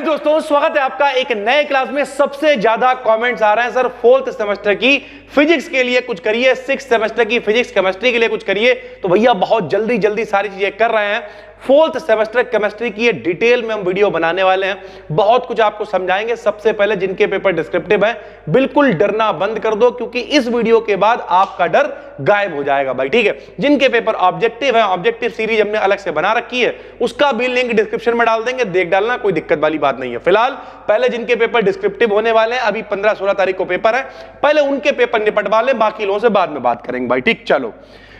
दोस्तों स्वागत है आपका एक नए क्लास में। सबसे ज्यादा कमेंट्स आ रहे हैं सर फोर्थ सेमेस्टर की फिजिक्स के लिए कुछ करिए, सिक्स सेमेस्टर की फिजिक्स केमिस्ट्री के लिए कुछ करिए। तो भैया बहुत जल्दी जल्दी सारी चीजें कर रहे हैं। फोर्थ सेमेस्टर केमिस्ट्री की ये डिटेल में हम वीडियो बनाने वाले हैं, बहुत कुछ आपको समझाएंगे। सबसे पहले जिनके पेपर डिस्क्रिप्टिव है बिल्कुल डरना बंद कर दो, क्योंकि इस वीडियो के बाद आपका डर गायब हो जाएगा भाई, ठीक है। जिनके पेपर ऑब्जेक्टिव है, ऑब्जेक्टिव सीरीज हमने अलग से बना रखी है, उसका भी लिंक डिस्क्रिप्शन में डाल देंगे, देख डालना, कोई दिक्कत वाली बात नहीं है। फिलहाल पहले जिनके पेपर डिस्क्रिप्टिव होने वाले हैं, अभी 15-16 तारीख को पेपर है, पहले उनके पेपर निपटवा लें, बाकी लोगों से बाद में बात करेंगे भाई, ठीक। चलो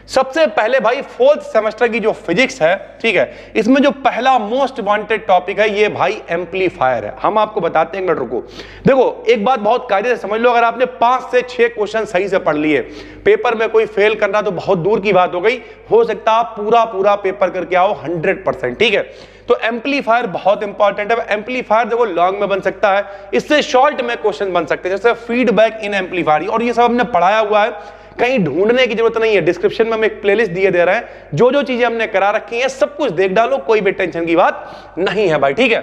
सबसे पहले भाई फोर्थ सेमेस्टर की जो फिजिक्स है, ठीक है, इसमें जो पहला मोस्ट वांटेड टॉपिक है ये भाई एम्पलीफायर है। हम आपको बताते हैं, एक मिनट रुको। देखो एक बात बहुत कायदे से समझ लो, अगर आपने 5 से 6 क्वेश्चन सही से पढ़ लिए, पेपर में कोई फेल करना तो बहुत दूर की बात हो गई, हो सकता है आप पूरा पेपर करके आओ 100%, ठीक है। तो एम्पलीफायर बहुत इंपॉर्टेंट है। एम्पलीफायर देखो लॉन्ग में बन सकता है, इससे शॉर्ट में क्वेश्चन बन सकते हैं, जैसे फीडबैक इन एम्पलीफायर, और ये सब हमने पढ़ाया हुआ है, कहीं ढूंढने की जरूरत नहीं है। डिस्क्रिप्शन में हम एक प्लेलिस्ट दिए दे रहे हैं, जो चीजें हमने करा रखी हैं सब कुछ देख डालो, कोई भी टेंशन की बात नहीं है भाई, ठीक है।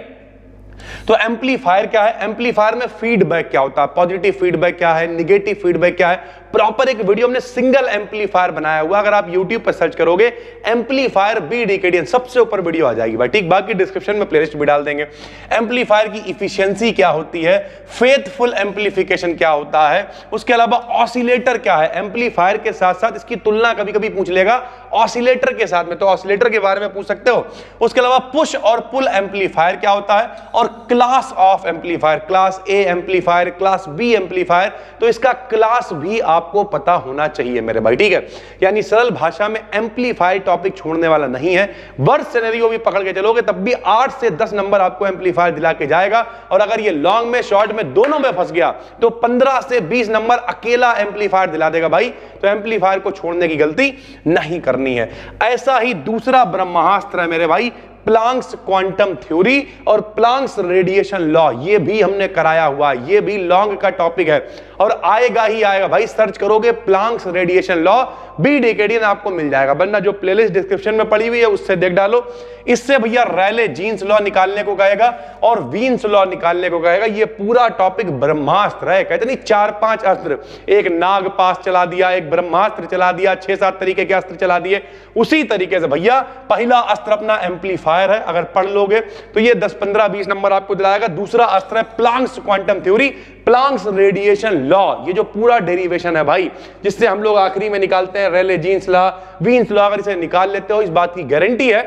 तो एम्पलीफायर क्या है, एम्पलीफायर में फीडबैक क्या होता है, पॉजिटिव फीडबैक क्या है, निगेटिव फीडबैक क्या है, प्रॉपर एक वीडियो हमने सिंगल एम्पलीफायर बनाया हुआ। अगर आप YouTube पर सर्च करोगे एम्पलीफायर बी डिकेडियन, सबसे ऊपर वीडियो आ जाएगी भाई, ठीक। बाकी डिस्क्रिप्शन में प्लेलिस्ट भी डाल देंगे। एम्पलीफायर की इफिशियंसी क्या होती है, फेथफुल एम्पलीफिकेशन क्या होता है, उसके अलावा ऑसिलेटर क्या है। एम्पलीफायर के साथ साथ इसकी तुलना कभी कभी पूछ लेगा ऑसिलेटर के साथ में, तो ऑसिलेटर के बारे में पूछ सकते हो। उसके अलावा पुश और पुल एम्पलीफायर क्या होता है, और class of amplifier, class A amplifier, class B amplifier, तो इसका क्लास भी आपको पता होना चाहिए मेरे भाई, ठीक है। यानी सरल भाषा में एम्पलीफायर टॉपिक छोड़ने वाला नहीं है। वर्स्ट सिनेरियो भी पकड़ के चलोगे तब भी 8 से 10 नंबर आपको एम्पलीफायर दिला के जाएगा, और अगर ये लॉन्ग में शॉर्ट में दोनों में फंस गया तो 15 से 20 नंबर अकेला एम्पलीफायर दिला देगा भाई। तो एम्पलीफायर को छोड़ने की गलती नहीं करनी है। ऐसा ही दूसरा ब्रह्मास्त्र है मेरे भाई, प्लांक्स क्वांटम थ्योरी और प्लांक्स रेडिएशन लॉ, ये भी हमने कराया हुआ, ये भी लॉन्ग का टॉपिक है और आएगा ही आएगा भाई। सर्च करोगे प्लांक्स रेडिएशन लॉ बी डिकेडियन, आपको मिल जाएगा, वरना जो प्लेलिस्ट डिस्क्रिप्शन में पड़ी हुई है उससे देख डालो। इससे भैया रैले जीन्स लॉ निकालने को कहेगा और वीन्स लॉ निकालने को कहेगा। ये पूरा टॉपिक ब्रह्मास्त्र है, कहते नहीं 4-5 अस्त्र, एक नाग पास चला दिया, एक ब्रह्मास्त्र चला दिया, 6-7 तरीके के अस्त्र चला दिए। उसी तरीके से भैया पहला अस्त्र अपना एम्पलीफायर है, अगर पढ़ लोगे तो ये 10, 15, 20 नंबर आपको दिलाएगा। दूसरा अस्त्र है Planck's quantum theory, Planck's radiation law, ये जो पूरा डेरिवेशन है भाई, जिससे हम लोग आखिरी में निकालते हैं रेले जीन्स लॉ, वीन्स लॉ। अगर इसे निकाल लेते हो, इस बात की गारंटी है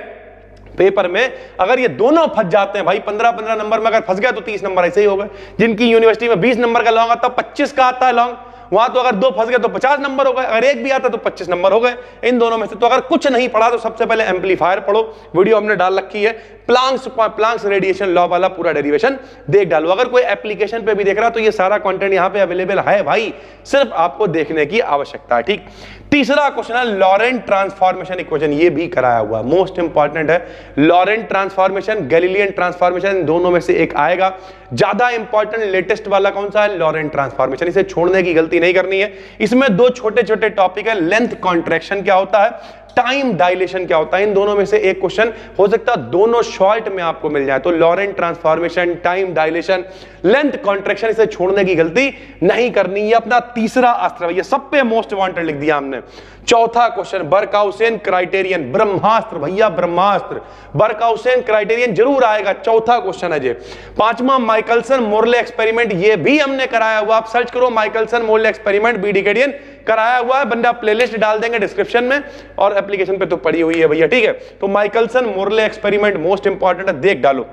पेपर में अगर ये दोनों फंस जाते हैं भाई, 15-15 नंबर में अगर फंस गया तो 30 नंबर ऐसे ही हो गए। जिनकी यूनिवर्सिटी में 20 नंबर का लॉन्ग आता है, 25 का आता है लॉन्ग, वहां तो अगर 2 फंस गए तो 50 नंबर हो गए, अगर एक भी आता तो 25 नंबर हो गए इन दोनों में से। तो अगर कुछ नहीं पढ़ा तो सबसे पहले एम्पलीफायर पढ़ो, वीडियो हमने डाल रखी है, प्लांक्स रेडिएशन लॉ वाला पूरा डेरिवेशन देख डालो। अगर कोई एप्लीकेशन पे भी देख रहा तो ये सारा कंटेंट यहां पे अवेलेबल है भाई, सिर्फ आपको देखने की आवश्यकता है, ठीक। तीसरा क्वेश्चन है लॉरेंट ट्रांसफॉर्मेशन इक्वेशन, ये भी कराया हुआ है, मोस्ट इंपॉर्टेंट है। लॉरेंट ट्रांसफॉर्मेशन, गैलीलियन ट्रांसफॉर्मेशन, इन दोनों में से एक आएगा। ज्यादा इंपॉर्टेंट लेटेस्ट वाला कौन सा है, लॉरेंट ट्रांसफॉर्मेशन, इसे छोड़ने की गलती नहीं करनी है। इसमें 2 छोटे-छोटे टॉपिक है, लेंथ कॉन्ट्रैक्शन क्या होता है, टाइम डायलेशन क्या होता है। इन दोनों में से एक क्वेश्चन हो सकता है दोनों शॉर्ट में आपको मिल जाए। तो Laurent transformation, time dilation, length contraction, इसे छोड़ने की गलती नहीं करनी। ये अपना तीसरा अस्त्र है, ये सब पे मोस्ट वांटेड लिख दिया हमने। चौथा क्वेश्चन बर्कहाउसेन क्राइटेरियन, ब्रह्मास्त्र भैया, ब्रह्मास्त्र, बर्कहाउसेन क्राइटेरियन जरूर आएगा, चौथा क्वेश्चन है ये। पांचवा माइकलसन मोर्ले एक्सपेरिमेंट, ये भी हमने कराया हुआ, आप सर्च करो माइकलसन मोर्ले एक्सपेरिमेंट बी डिकेडियन, कराया हुआ है, बंदा प्लेलिस्ट डाल देंगे डिस्क्रिप्शन में, और एप्लीकेशन पे तो पड़ी हुई है भैया, ठीक है। तो Michelson Morley experiment most important है, देख डालो।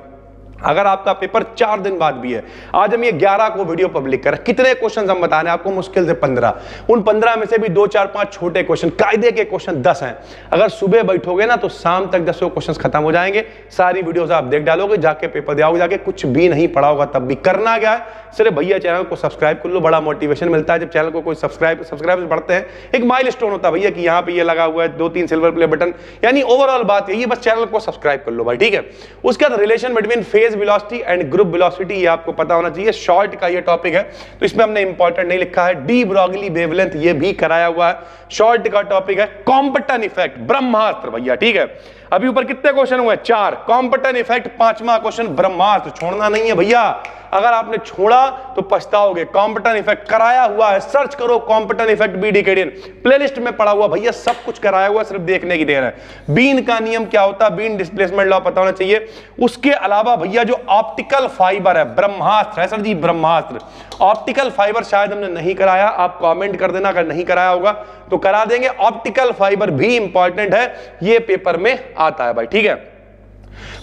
अगर आपका पेपर 4 दिन बाद भी है, आज हम ये 11 को वीडियो पब्लिक कर, कितने क्वेश्चन हम बता रहे हैं आपको, मुश्किल से 15। उन 15 में से भी 2-4-5 छोटे क्वेश्चन, कायदे के क्वेश्चन 10 हैं। अगर सुबह बैठोगे ना तो शाम तक 10 क्वेश्चन खत्म हो जाएंगे। सारी वीडियोस आप देख डालोगे, जाके पेपर दे आओगे, जाके कुछ भी नहीं पढ़ा होगा तब भी। करना क्या है, सिर्फ भैया चैनल को सब्सक्राइब कर लो, बड़ा मोटिवेशन मिलता है जब चैनल को कोई सब्सक्राइब बढ़ते हैं। एक माइलस्टोन होता है भैया कि यहाँ पे ये लगा हुआ है 2-3 सिल्वर प्ले बटन, यानी ओवरऑल बात यही है, बस चैनल को सब्सक्राइब कर लो भाई, ठीक है। उसके बाद relation between phase phase velocity and group velocity, ये आपको पता होना चाहिए, शॉर्ट का ये टॉपिक है तो इसमें हमने इंपॉर्टेंट नहीं लिखा है। डी ब्रॉगली वेवलेंथ ये भी कराया हुआ है, शॉर्ट का टॉपिक है। कॉम्पटन इफेक्ट ब्रह्मास्त्र भैया, ठीक है। अभी ऊपर कितने क्वेश्चन हुए? 4। कॉम्पटन इफेक्ट 5वां क्वेश्चन, ब्रह्मास्त्र छोड़ना नहीं है भैया, अगर आपने छोड़ा तो पछताओगे। कॉम्पटन इफेक्ट कराया हुआ है, सर्च करो कॉम्पटन इफेक्ट बी डिकेडियन, प्लेलिस्ट में पड़ा हुआ भैया, सब कुछ कराया हुआ, सिर्फ देखने की देर है। बीन का नियम क्या होता है, बीन डिस्प्लेसमेंट लॉ पता होना चाहिए। उसके अलावा भैया जो ऑप्टिकल फाइबर है, ब्रह्मास्त्र है सर जी, ब्रह्मास्त्र। ऑप्टिकल फाइबर शायद हमने नहीं कराया, आप कमेंट कर देना अगर नहीं कराया होगा तो करा देंगे। ऑप्टिकल फाइबर भी इंपॉर्टेंट है, ये पेपर में आता है भाई, ठीक है।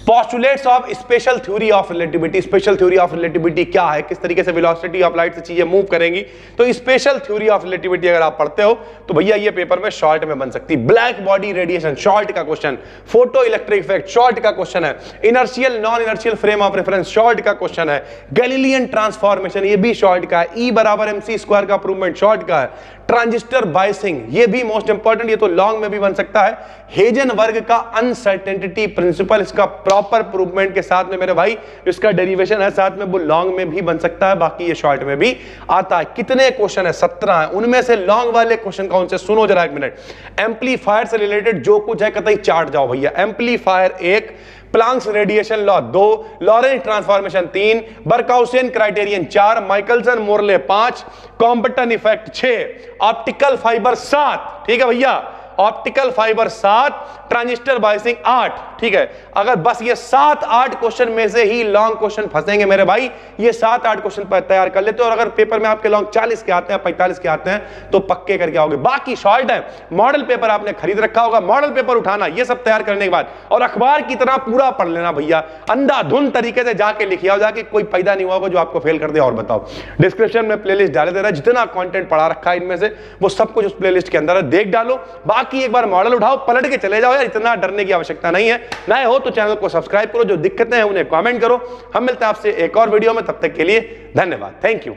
Postulates of special theory of relativity, special theory of relativity क्या है, किस तरीके से वेलोसिटी ऑफ लाइट से चीजें मूव करेंगी, तो स्पेशल थ्योरी ऑफ रिलेटिविटी अगर आप पढ़ते हो तो भैया ये पेपर में शॉर्ट में बन सकती है। ब्लैक बॉडी रेडिएशन शॉर्ट का question, photo electric effect short का क्वेश्चन है, inertial non inertial frame of reference short का क्वेश्चन है, गैलीलियन ट्रांसफॉर्मेशन ये भी शॉर्ट का है, E बराबर mc स्क्वायर का प्रूवमेंट शॉर्ट का है, ट्रांजिस्टर बायसिंग ये भी मोस्ट इंपॉर्टेंट, ये तो लॉन्ग में भी बन सकता है। हेजन वर्ग का अनसर्टेनिटी प्रिंसिपल, इसका प्रॉपर प्रूवमेंट के साथ में मेरे भाई इसका डेरिवेशन है साथ में, वो लॉन्ग में भी बन सकता है, बाकी ये शॉर्ट में भी आता है। कितने क्वेश्चन है? 17 है, उनमें से लॉन्ग वाले क्वेश्चन कौन से, सुनो जरा एक मिनट। एम्पलीफायर से रिलेटेड जो कुछ है कतई चार्ट जाओ भैया। Amplifier 1, Planck's radiation law 2, Lorentz transformation 3, Barkhausen criterion 4, Michelson Morley 5, Compton effect 6, optical fibre 7, ठीक है भैया, ऑप्टिकल फाइबर 7, ट्रांजिस्टर बायसिंग 8, ठीक है। अगर बस ये 7-8 क्वेश्चन में से ही लॉन्ग क्वेश्चन फंसेंगे मेरे भाई, ये 7-8 क्वेश्चन पर तैयार कर लेते हो, और अगर पेपर में आपके लॉन्ग 40 के आते हैं 45 के आते हैं तो पक्के करके आओगे। बाकी शॉर्ट है, मॉडल पेपर आपने खरीद रखा होगा, मॉडल पेपर उठाना, ये सब तैयार करने के बाद और अखबार की तरह पूरा पढ़ लेना भैया, अंधाधुंध तरीके से जाके लिखिए आओ, जाके कोई फायदा नहीं होगा जो आपको फेल कर दे। और बताओ, डिस्क्रिप्शन में प्लेलिस्ट डाले दे रहा है, जितना कंटेंट पढ़ा रखा है इनमें से वो सब कुछ उस प्लेलिस्ट के अंदर है, देख डालो। बाकी एक बार मॉडल उठाओ, पलट के चले जाओ यार, इतना डरने की आवश्यकता नहीं है। नए हो तो चैनल को सब्सक्राइब करो, जो दिक्कतें हैं उन्हें कमेंट करो। हम मिलते हैं आपसे एक और वीडियो में, तब तक के लिए धन्यवाद, थैंक यू।